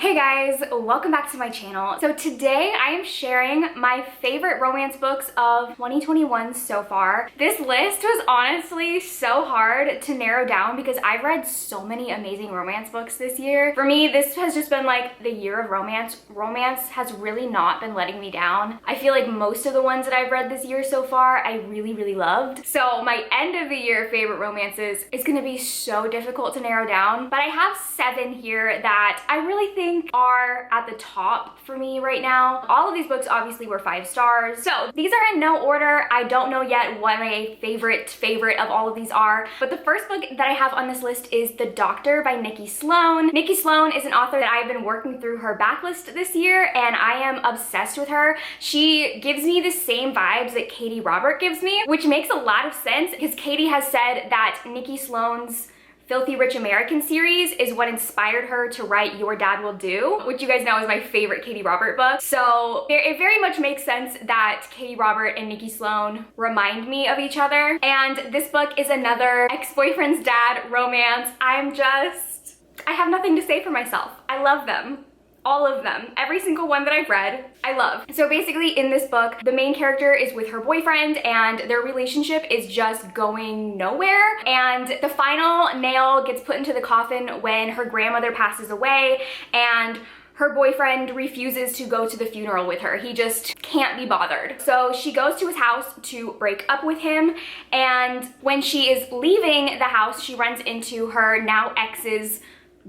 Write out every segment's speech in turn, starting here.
Hey guys, welcome back to my channel. So today I am sharing my favorite romance books of 2021 so far. This list was honestly so hard to narrow down because I've read so many amazing romance books this year. For me, this has just been like the year of romance. Romance has really not been letting me down. I feel like most of the ones that I've read this year so far, I really loved. So my end of the year favorite romances is gonna be so difficult to narrow down, but I have 7 here that I really think are at the top for me right now. All of these books obviously were 5 stars. So these are in no order. I don't know yet what my favorite of all of these are, but the first book that I have on this list is The Doctor by Nikki Sloane. Nikki Sloane is an author that I've been working through her backlist this year, and I am obsessed with her. She gives me the same vibes that Katee Robert gives me, which makes a lot of sense because Katee has said that Nikki Sloane's Filthy Rich American series is what inspired her to write Your Dad Will Do, which you guys know is my favorite Katee Robert book. So it very much makes sense that Katee Robert and Nikki Sloane remind me of each other. And this book is another ex-boyfriend's dad romance. I have nothing to say for myself. I love them. All of them. Every single one that I've read, I love. So basically in this book, the main character is with her boyfriend and their relationship is just going nowhere. And the final nail gets put into the coffin when her grandmother passes away and her boyfriend refuses to go to the funeral with her. He just can't be bothered. So she goes to his house to break up with him. And when she is leaving the house, she runs into her now ex's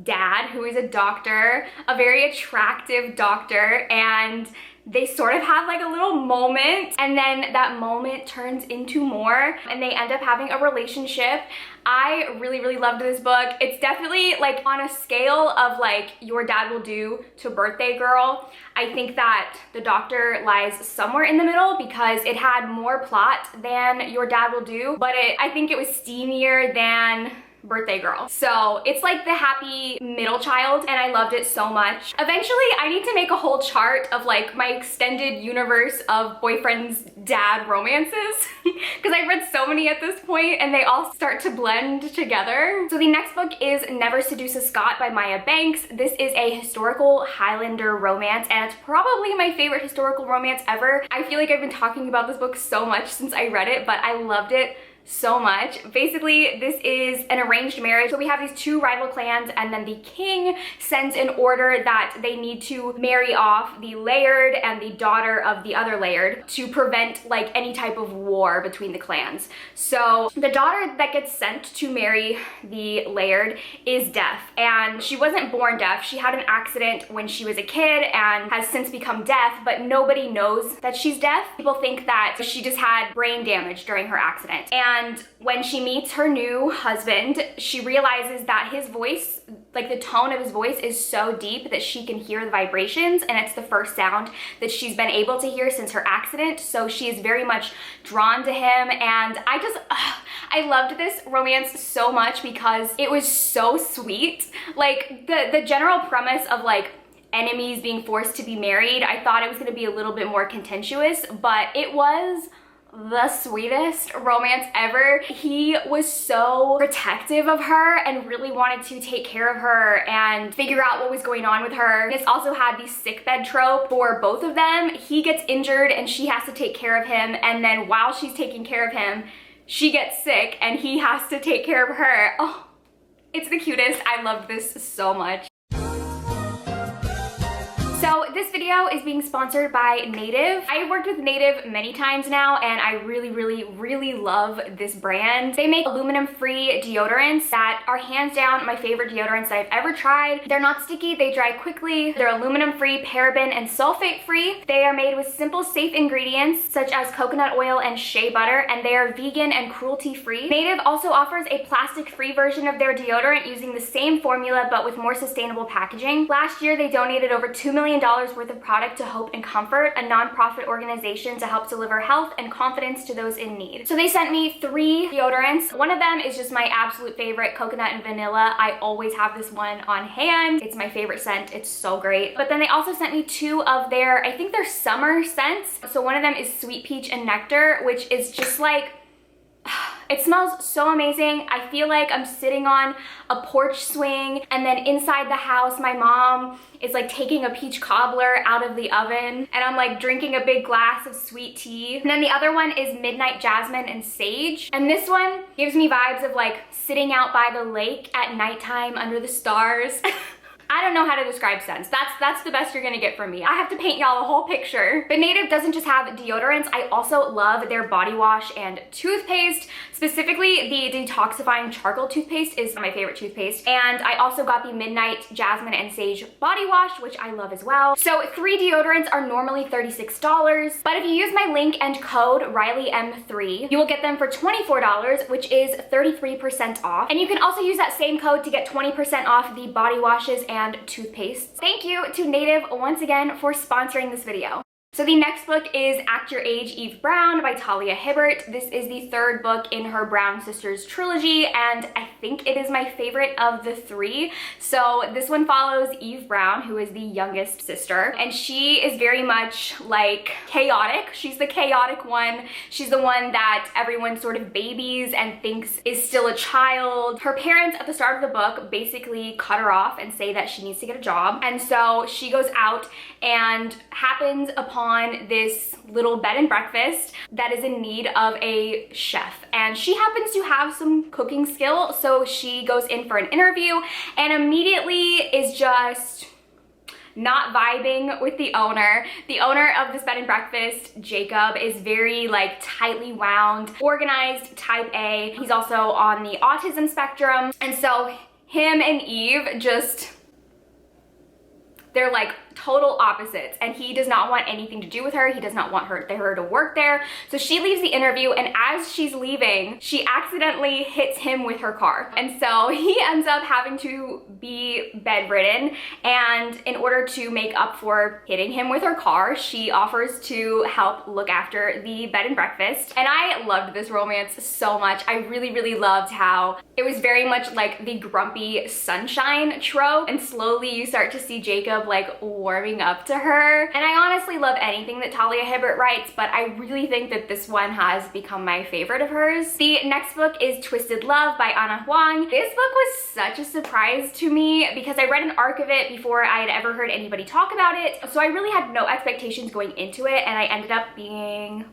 dad, who is a doctor, a very attractive doctor, and they sort of have like a little moment, and then that moment turns into more, and they end up having a relationship. I really loved this book. It's definitely like on a scale of like Your Dad Will Do to Birthday Girl. I think that The Doctor lies somewhere in the middle because it had more plot than Your Dad Will Do, but I think it was steamier than Birthday Girl. So it's like the happy middle child, and I loved it so much. Eventually I need to make a whole chart of like my extended universe of boyfriend's dad romances because I've read so many at this point and they all start to blend together. So the next book is Never Seduce a Scot by Maya Banks. This is a historical Highlander romance, and it's probably my favorite historical romance ever. I feel like I've been talking about this book so much since I read it, but I loved it so much. Basically, this is an arranged marriage. So we have these 2 rival clans, and then the king sends an order that they need to marry off the laird and the daughter of the other laird to prevent like any type of war between the clans. So the daughter that gets sent to marry the laird is deaf, and she wasn't born deaf. She had an accident when she was a kid and has since become deaf, but nobody knows that she's deaf. People think that she just had brain damage during her accident. And when she meets her new husband, she realizes that his voice, like the tone of his voice, is so deep that she can hear the vibrations, and it's the first sound that she's been able to hear since her accident. So she is very much drawn to him, and I loved this romance so much because it was so sweet. Like the general premise of like enemies being forced to be married, I thought it was going to be a little bit more contentious, but it was the sweetest romance ever. He was so protective of her and really wanted to take care of her and figure out what was going on with her. This also had the sickbed trope for both of them. He gets injured and she has to take care of him, and then while she's taking care of him, she gets sick and he has to take care of her. Oh, it's the cutest. I loved this so much. So this video is being sponsored by Native. I've worked with Native many times now, and I really love this brand. They make aluminum-free deodorants that are hands down my favorite deodorants that I've ever tried. They're not sticky, they dry quickly, they're aluminum-free, paraben, and sulfate-free. They are made with simple, safe ingredients such as coconut oil and shea butter, and they are vegan and cruelty-free. Native also offers a plastic-free version of their deodorant using the same formula but with more sustainable packaging. Last year, they donated over $2 million worth of product to Hope and Comfort, a nonprofit organization to help deliver health and confidence to those in need. So they sent me 3 deodorants. One of them is just my absolute favorite, coconut and vanilla. I always have this one on hand. It's my favorite scent. It's so great. But then they also sent me 2 of their, I think they're summer scents. So one of them is sweet peach and nectar, which is just like, It smells so amazing. I feel like I'm sitting on a porch swing, and then inside the house, my mom is like taking a peach cobbler out of the oven, and I'm like drinking a big glass of sweet tea. And then the other one is Midnight Jasmine and Sage. And this one gives me vibes of like sitting out by the lake at nighttime under the stars. I don't know how to describe scents. That's the best you're gonna get from me. I have to paint y'all a whole picture. But Native doesn't just have deodorants. I also love their body wash and toothpaste. Specifically, the detoxifying charcoal toothpaste is my favorite toothpaste. And I also got the Midnight Jasmine and Sage body wash, which I love as well. So 3 deodorants are normally $36, but if you use my link and code RileyM3, you will get them for $24, which is 33% off. And you can also use that same code to get 20% off the body washes and toothpaste. Thank you to Native once again for sponsoring this video. So the next book is Act Your Age, Eve Brown by Talia Hibbert. This is the 3rd book in her Brown Sisters trilogy, and I think it is my favorite of the 3. So this one follows Eve Brown, who is the youngest sister, and she is very much like chaotic. She's the chaotic one. She's the one that everyone sort of babies and thinks is still a child. Her parents at the start of the book basically cut her off and say that she needs to get a job, and so she goes out and happens upon this little bed and breakfast that is in need of a chef, and she happens to have some cooking skill, so she goes in for an interview and immediately is just not vibing with the owner. The owner of this bed and breakfast, Jacob, is very like tightly wound, organized, type A. He's also on the autism spectrum, and so him and Eve just, they're like total opposites, and he does not want anything to do with her. He does not want her to work there. So she leaves the interview, and as she's leaving, she accidentally hits him with her car. And so he ends up having to be bedridden, and in order to make up for hitting him with her car, she offers to help look after the bed and breakfast. And I loved this romance so much. I really, really loved how it was very much like the grumpy sunshine trope, and slowly you start to see Jacob like warming up to her. And I honestly love anything that Talia Hibbert writes, but I really think that this one has become my favorite of hers. The next book is Twisted Love by Huang. This book was such a surprise to me because I read an arc of it before I had ever heard anybody talk about it, so I really had no expectations going into it, and I ended up being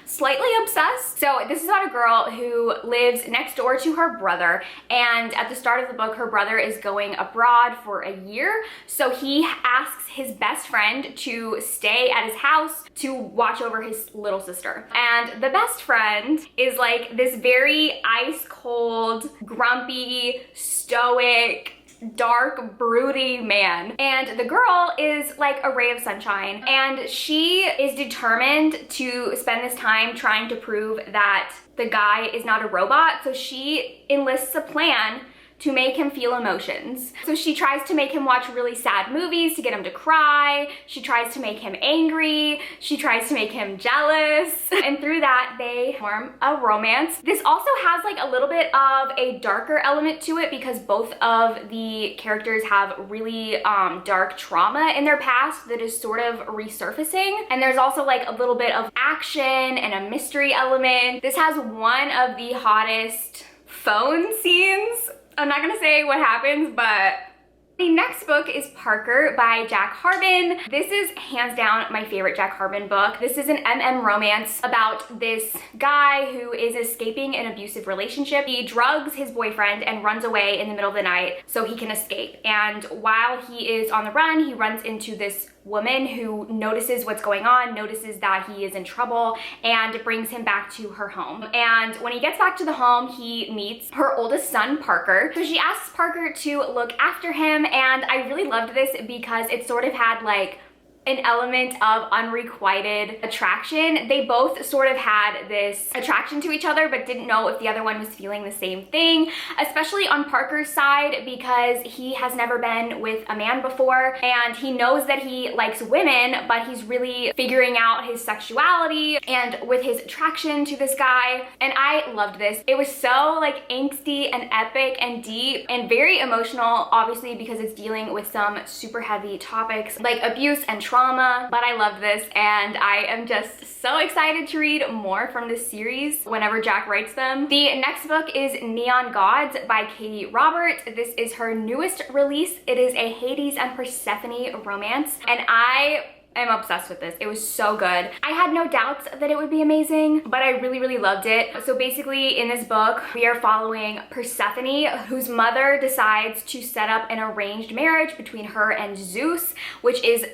slightly obsessed. So this is about a girl who lives next door to her brother, and at the start of the book, her brother is going abroad for a year, so he asks his best friend to stay at his house to watch over his little sister. And the best friend is like this very ice cold, grumpy, stoic, dark, broody man, and the girl is like a ray of sunshine, and she is determined to spend this time trying to prove that the guy is not a robot. So she enlists a plan to make him feel emotions. So she tries to make him watch really sad movies to get him to cry. She tries to make him angry. She tries to make him jealous. And through that, they form a romance. This also has like a little bit of a darker element to it because both of the characters have really dark trauma in their past that is sort of resurfacing. And there's also like a little bit of action and a mystery element. This has one of the hottest phone scenes. I'm not gonna say what happens, but the next book is Parker by Jack Harbon. This is hands down my favorite Jack Harbon book. This is an romance about this guy who is escaping an abusive relationship. He drugs his boyfriend and runs away in the middle of the night so he can escape. And while he is on the run, he runs into this woman who notices what's going on, notices that he is in trouble, and brings him back to her home. And when he gets back to the home, he meets her oldest son, Parker. So she asks Parker to look after him, and I really loved this because it sort of had like an element of unrequited attraction. They both sort of had this attraction to each other but didn't know if the other one was feeling the same thing, especially on Parker's side because he has never been with a man before, and he knows that he likes women, but he's really figuring out his sexuality and with his attraction to this guy. And I loved this. It was so like angsty and epic and deep and very emotional, obviously because it's dealing with some super heavy topics like abuse and trauma. trauma, but I love this and I am just so excited to read more from this series whenever Jack writes them. The next book is Neon Gods by Katee Robert. This is her newest release. It is a Hades and Persephone romance, and I'm obsessed with this. It was so good. I had no doubts that it would be amazing, but I really loved it. So basically in this book, we are following Persephone, whose mother decides to set up an arranged marriage between her and Zeus, which is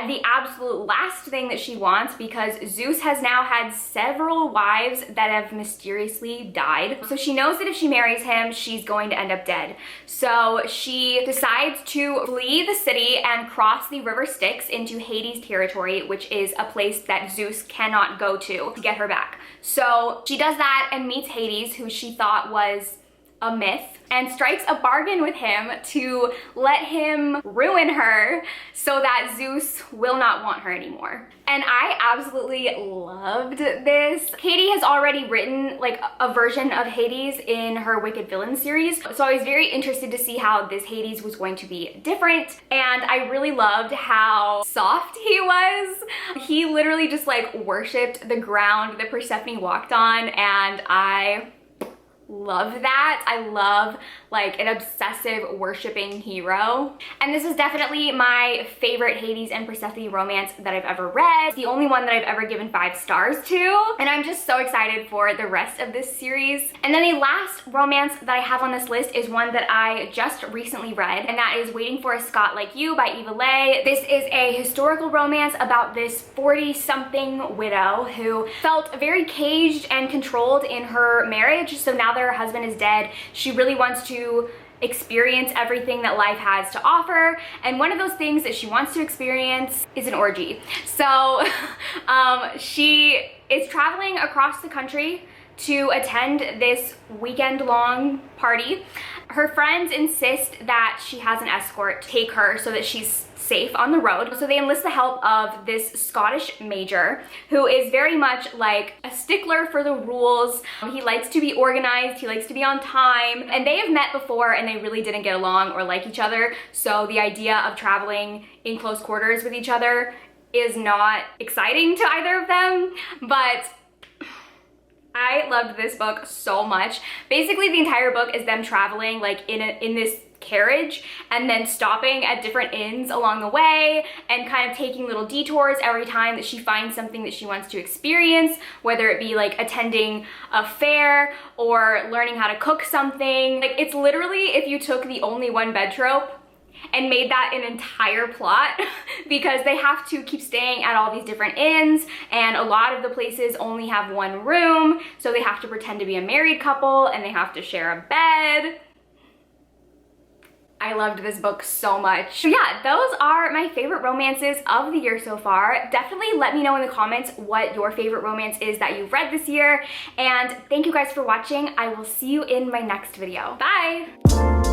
the absolute last thing that she wants because Zeus has now had several wives that have mysteriously died. So she knows that if she marries him, she's going to end up dead. So she decides to flee the city and cross the river Styx into Hades territory, which is a place that Zeus cannot go to get her back. So she does that and meets Hades, who she thought was a myth, and strikes a bargain with him to let him ruin her so that Zeus will not want her anymore. And I absolutely loved this. Katee has already written like a version of Hades in her Wicked Villain series, so I was very interested to see how this Hades was going to be different, and I really loved how soft he was. He literally just like worshipped the ground that Persephone walked on, and I love that. I love like an obsessive worshiping hero. And this is definitely my favorite Hades and Persephone romance that I've ever read. It's the only one that I've ever given 5 stars to. And I'm just so excited for the rest of this series. And then the last romance that I have on this list is one that I just recently read, and that is Waiting for a Scot Like You by Eva Leigh. This is a historical romance about this 40-something widow who felt very caged and controlled in her marriage. So now that her husband is dead, she really wants to experience everything that life has to offer, and one of those things that she wants to experience is an orgy. So she is traveling across the country to attend this weekend-long party. Her friends insist that she has an escort take her so that she's safe on the road. So they enlist the help of this Scottish major who is very much like a stickler for the rules. He likes to be organized, he likes to be on time, and they have met before and they really didn't get along or like each other. So the idea of traveling in close quarters with each other is not exciting to either of them, but I loved this book so much. Basically, the entire book is them traveling like in this carriage and then stopping at different inns along the way and kind of taking little detours every time that she finds something that she wants to experience, whether it be like attending a fair or learning how to cook something. Like, it's literally if you took the only one bed trope and made that an entire plot because they have to keep staying at all these different inns, and a lot of the places only have one room, so they have to pretend to be a married couple and they have to share a bed. I loved this book so much. So yeah, those are my favorite romances of the year so far. Definitely let me know in the comments what your favorite romance is that you've read this year, and thank you guys for watching. I will see you in my next video. Bye!